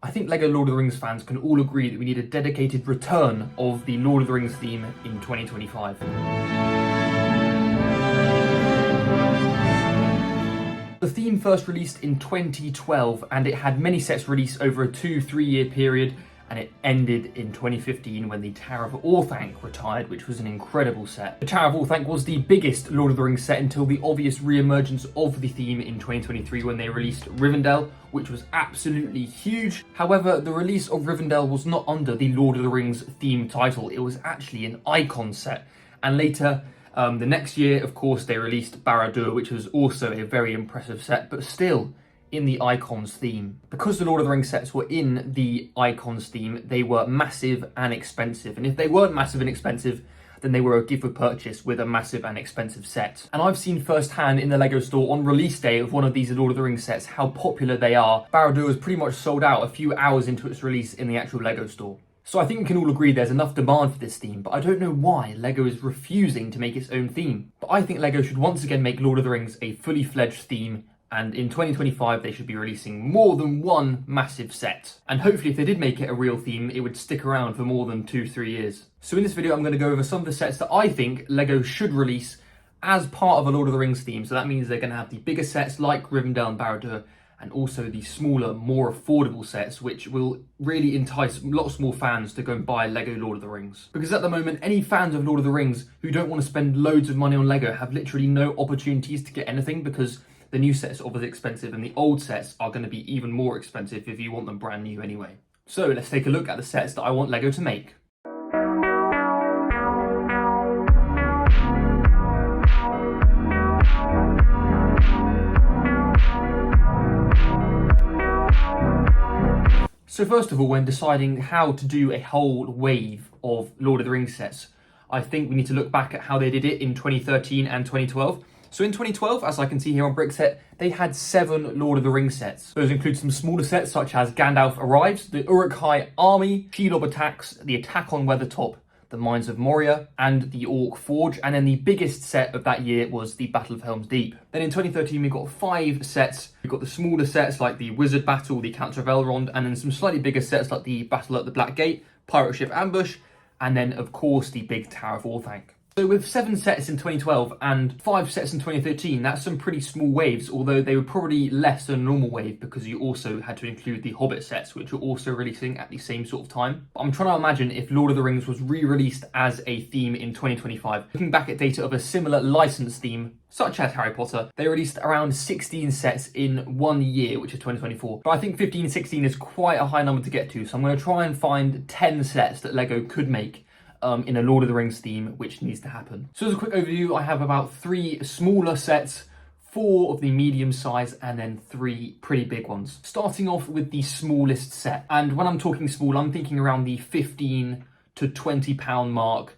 I think LEGO Lord of the Rings fans can all agree that we need a dedicated return of the Lord of the Rings theme in 2025. The theme first released in 2012 and it had many sets released over a 2-3 year period, and it ended in 2015 when the Tower of Orthanc retired, which was an incredible set. The Tower of Orthanc was the biggest Lord of the Rings set until the obvious re-emergence of the theme in 2023 when they released Rivendell, which was absolutely huge. However, the release of Rivendell was not under the Lord of the Rings theme title, it was actually an icon set. And later, the next year, of course, they released Barad-dûr, which was also a very impressive set, but still in the Icons theme. Because the Lord of the Rings sets were in the Icons theme, they were massive and expensive. And if they weren't massive and expensive, then they were a gift for purchase with a massive and expensive set. And I've seen firsthand in the LEGO store on release day of one of these Lord of the Rings sets how popular they are. Barad-dûr was pretty much sold out a few hours into its release in the actual LEGO store. So I think we can all agree there's enough demand for this theme, but I don't know why LEGO is refusing to make its own theme. But I think LEGO should once again make Lord of the Rings a fully fledged theme, and in 2025 they should be releasing more than one massive set. And hopefully if they did make it a real theme, it would stick around for more than 2-3 years. So in this video I'm going to go over some of the sets that I think LEGO should release as part of a Lord of the Rings theme. So that means they're going to have the bigger sets like Rivendell and Barad-dûr, and also the smaller, more affordable sets, which will really entice lots more fans to go and buy LEGO Lord of the Rings. Because at the moment, any fans of Lord of the Rings who don't want to spend loads of money on LEGO have literally no opportunities to get anything, because the new sets are obviously expensive and the old sets are going to be even more expensive if you want them brand new anyway. So let's take a look at the sets that I want LEGO to make. So first of all, when deciding how to do a whole wave of Lord of the Rings sets, I think we need to look back at how they did it in 2013 and 2012. So in 2012, as I can see here on Brickset, they had 7 Lord of the Rings sets. Those include some smaller sets such as Gandalf Arrives, the Uruk-hai Army, Shelob Attacks, the Attack on Weathertop, the Mines of Moria, and the Orc Forge. And then the biggest set of that year was the Battle of Helm's Deep. Then in 2013, we got 5 sets. We got the smaller sets like the Wizard Battle, the Council of Elrond, and then some slightly bigger sets like the Battle at the Black Gate, Pirate Ship Ambush, and then of course the big Tower of Orthanc. So with 7 sets in 2012 and 5 sets in 2013, that's some pretty small waves, although they were probably less than a normal wave because you also had to include the Hobbit sets, which were also releasing at the same sort of time. But I'm trying to imagine if Lord of the Rings was re-released as a theme in 2025. Looking back at data of a similar licensed theme, such as Harry Potter, they released around 16 sets in 1 year, which is 2024. But I think 15, 16 is quite a high number to get to, so I'm going to try and find 10 sets that LEGO could make in a Lord of the Rings theme, which needs to happen. So as a quick overview, I have about 3 smaller sets, 4 of the medium size, and then 3 pretty big ones. Starting off with the smallest set. And when I'm talking small, I'm thinking around the 15 to 20 pound mark.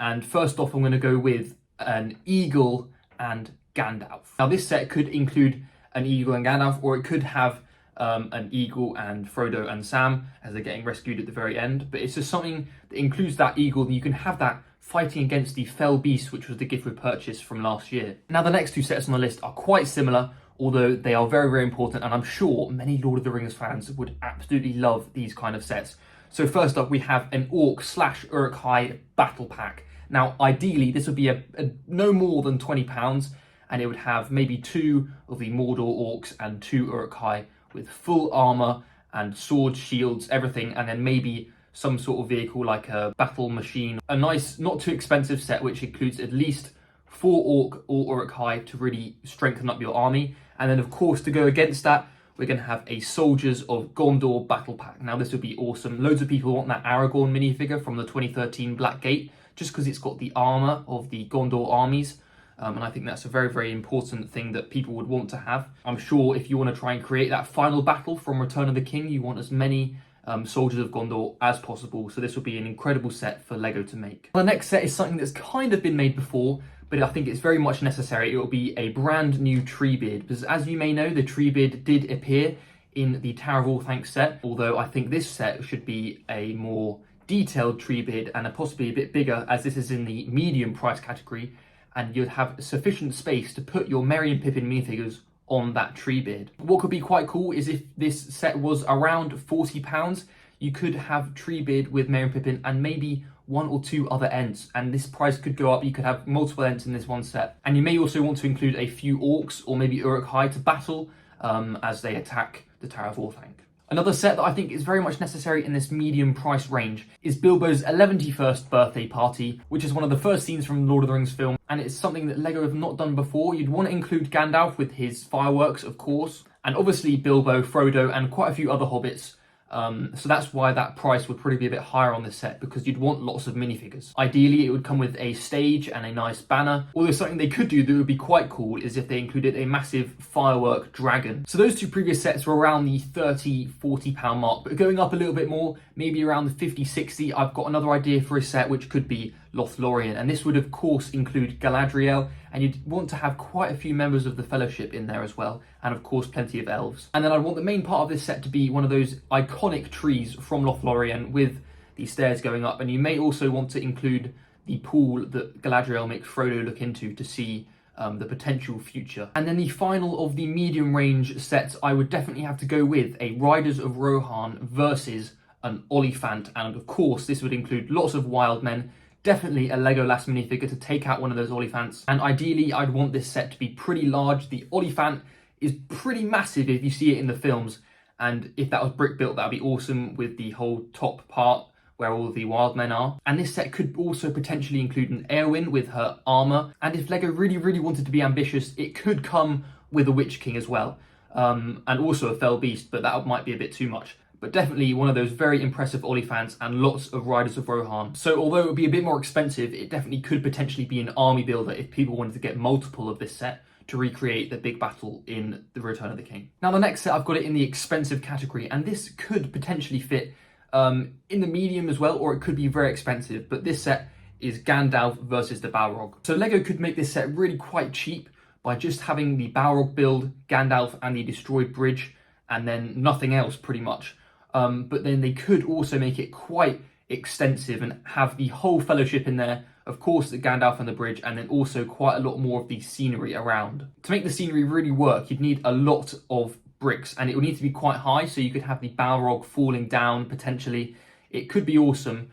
And first off, I'm going to go with an eagle and Gandalf. Now this set could include an eagle and Gandalf, or it could have an eagle and Frodo and Sam as they're getting rescued at the very end. But it's just something that includes that eagle, and you can have that fighting against the fell beast, which was the gift we purchased from last year. Now the next 2 sets on the list are quite similar, although they are very, very important, and I'm sure many Lord of the Rings fans would absolutely love these kind of sets. So first up, we have an Orc / Uruk-hai battle pack. Now ideally this would be a no more than £20, and it would have maybe 2 of the Mordor orcs and 2 Uruk-hai with full armor and swords, shields, everything, and then maybe some sort of vehicle like a battle machine. A nice, not too expensive set which includes at least 4 orc or Uruk-hai to really strengthen up your army. And then of course, to go against that, we're going to have a Soldiers of Gondor battle pack. Now this would be awesome. Loads of people want that Aragorn minifigure from the 2013 Black Gate, just because it's got the armor of the Gondor armies. And I think that's a very, very important thing that people would want to have. I'm sure if you want to try and create that final battle from Return of the King, you want as many Soldiers of Gondor as possible. So this would be an incredible set for LEGO to make. The next set is something that's kind of been made before, but I think it's very much necessary. It will be a brand new Treebeard, because as you may know, the Treebeard did appear in the Tower of Orthanc set, although I think this set should be a more detailed Treebeard and possibly a bit bigger, as this is in the medium price category, and you'd have sufficient space to put your Merry and Pippin minifigures on that Treebeard. What could be quite cool is if this set was around £40, you could have Treebeard with Merry and Pippin and maybe one or two other Ents, and this price could go up. You could have multiple Ents in this one set, and you may also want to include a few Orcs or maybe Uruk-hai to battle as they attack the Tower of Orthanc. Another set that I think is very much necessary in this medium price range is Bilbo's 11th birthday party, which is one of the first scenes from Lord of the Rings film, and it's something that LEGO have not done before. You'd want to include Gandalf with his fireworks, of course, and obviously Bilbo, Frodo, and quite a few other hobbits. So that's why that price would probably be a bit higher on this set, because you'd want lots of minifigures. Ideally, it would come with a stage and a nice banner. Although something they could do that would be quite cool is if they included a massive firework dragon. So those two previous sets were around the £30–40 mark, but going up a little bit more, maybe around the £50–60, I've got another idea for a set which could be Lothlorien, and this would of course include Galadriel, and you'd want to have quite a few members of the Fellowship in there as well, and of course plenty of elves. And then I'd want the main part of this set to be one of those iconic trees from Lothlorien with the stairs going up, and you may also want to include the pool that Galadriel makes Frodo look into to see the potential future. And then the final of the medium range sets, I would definitely have to go with a Riders of Rohan versus an Oliphant, and of course this would include lots of wild men, definitely a Legolas minifigure to take out one of those Oliphants, and ideally I'd want this set to be pretty large. The Oliphant is pretty massive if you see it in the films, and if that was brick built, that'd be awesome with the whole top part where all the wild men are. And this set could also potentially include an Éowyn with her armor, and if LEGO really wanted to be ambitious, it could come with a Witch King as well, and also a Fell Beast, but that might be a bit too much. But definitely one of those very impressive Oliphants and lots of Riders of Rohan. So although it would be a bit more expensive, it definitely could potentially be an army builder if people wanted to get multiple of this set to recreate the big battle in The Return of the King. Now the next set, I've got it in the expensive category, and this could potentially fit in the medium as well, or it could be very expensive, but this set is Gandalf versus the Balrog. So LEGO could make this set really quite cheap by just having the Balrog build, Gandalf and the destroyed bridge, and then nothing else pretty much. But then they could also make it quite extensive and have the whole Fellowship in there, of course the Gandalf and the bridge, and then also quite a lot more of the scenery around. To make the scenery really work, you'd need a lot of bricks, and it would need to be quite high, so you could have the Balrog falling down potentially. It could be awesome,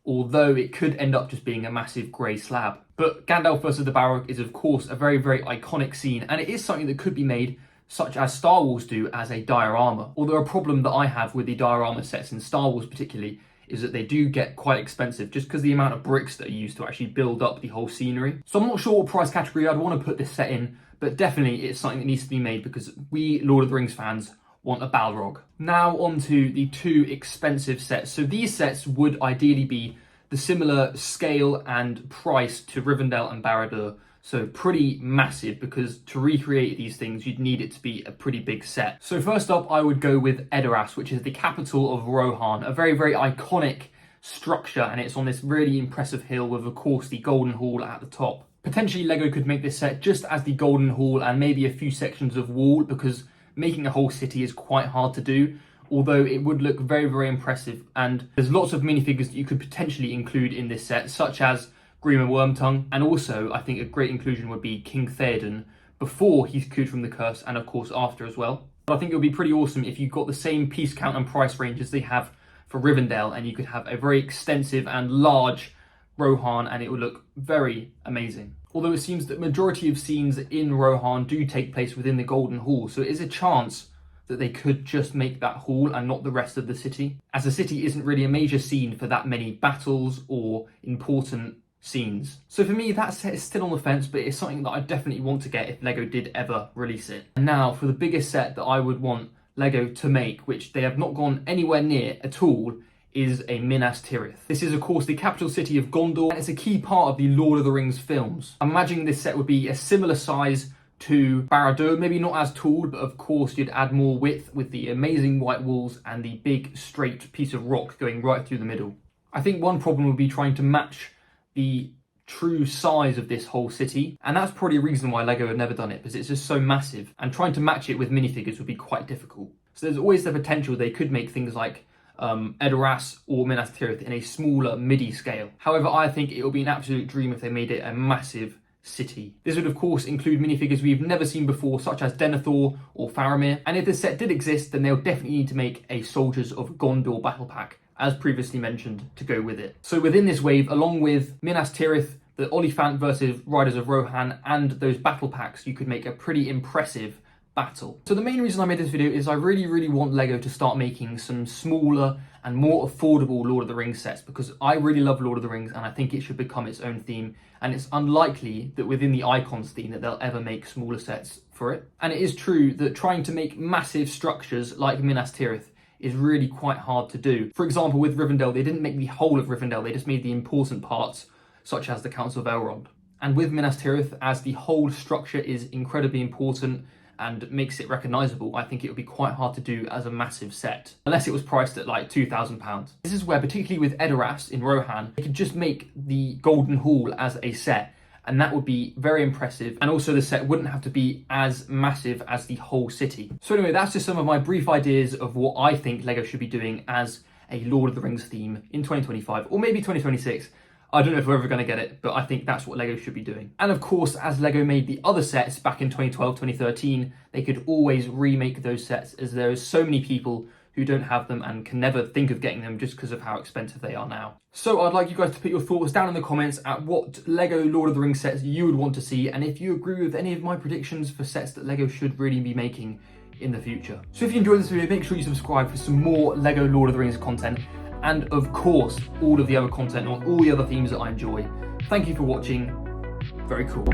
although it could end up just being a massive grey slab. But Gandalf versus the Balrog is of course a very iconic scene, and it is something that could be made such as Star Wars do as a diorama. Although a problem that I have with the diorama sets in Star Wars particularly is that they do get quite expensive just because the amount of bricks that are used to actually build up the whole scenery. So I'm not sure what price category I'd want to put this set in, but definitely it's something that needs to be made because we Lord of the Rings fans want a Balrog. Now on to the two expensive sets. So these sets would ideally be the similar scale and price to Rivendell and Barad-dûr. So pretty massive, because to recreate these things, you'd need it to be a pretty big set. So first up, I would go with Edoras, which is the capital of Rohan, a very iconic structure, and it's on this really impressive hill with, of course, the Golden Hall at the top. Potentially, LEGO could make this set just as the Golden Hall and maybe a few sections of wall, because making a whole city is quite hard to do, although it would look very impressive. And there's lots of minifigures that you could potentially include in this set, such as Grima Wormtongue, and also I think a great inclusion would be King Theoden before he's cured from the curse, and of course after as well. But I think it would be pretty awesome if you got the same piece count and price range as they have for Rivendell, and you could have a very extensive and large Rohan, and it would look very amazing. Although it seems that majority of scenes in Rohan do take place within the Golden Hall, so it is a chance that they could just make that hall and not the rest of the city, as the city isn't really a major scene for that many battles or important scenes. So for me, that set is still on the fence, but it's something that I definitely want to get if LEGO did ever release it. And now for the biggest set that I would want LEGO to make, which they have not gone anywhere near at all, is a Minas Tirith. This is of course the capital city of Gondor, and it's a key part of the Lord of the Rings films. I'm imagining this set would be a similar size to Barad-dûr, maybe not as tall, but of course you'd add more width with the amazing white walls and the big straight piece of rock going right through the middle. I think one problem would be trying to match the true size of this whole city, and that's probably a reason why LEGO have never done it, because it's just so massive, and trying to match it with minifigures would be quite difficult. So there's always the potential they could make things like Edoras or Minas Tirith in a smaller midi scale. However, I think it would be an absolute dream if they made it a massive city. This would of course include minifigures we've never seen before, such as Denethor or Faramir, and if this set did exist, then they'll definitely need to make a Soldiers of Gondor battle pack, as previously mentioned, to go with it. So within this wave, along with Minas Tirith, the Oliphant versus Riders of Rohan, and those battle packs, you could make a pretty impressive battle. So the main reason I made this video is I really want LEGO to start making some smaller and more affordable Lord of the Rings sets, because I really love Lord of the Rings and I think it should become its own theme, and it's unlikely that within the Icons theme that they'll ever make smaller sets for it. And it is true that trying to make massive structures like Minas Tirith is really quite hard to do. For example, with Rivendell, they didn't make the whole of Rivendell, they just made the important parts, such as the Council of Elrond. And with Minas Tirith, as the whole structure is incredibly important and makes it recognisable, I think it would be quite hard to do as a massive set, unless it was priced at like £2,000. This is where, particularly with Edoras in Rohan, they could just make the Golden Hall as a set, and that would be very impressive, and also the set wouldn't have to be as massive as the whole city. So anyway, that's just some of my brief ideas of what I think LEGO should be doing as a Lord of the Rings theme in 2025, or maybe 2026. I don't know if we're ever going to get it, but I think that's what LEGO should be doing. And of course, as LEGO made the other sets back in 2012, 2013, they could always remake those sets, as there are so many people who don't have them and can never think of getting them just because of how expensive they are now. So I'd like you guys to put your thoughts down in the comments at what LEGO Lord of the Rings sets you would want to see, and if you agree with any of my predictions for sets that LEGO should really be making in the future. So if you enjoyed this video, make sure you subscribe for some more LEGO Lord of the Rings content, and of course, all of the other content on all the other themes that I enjoy. Thank you for watching. Very cool.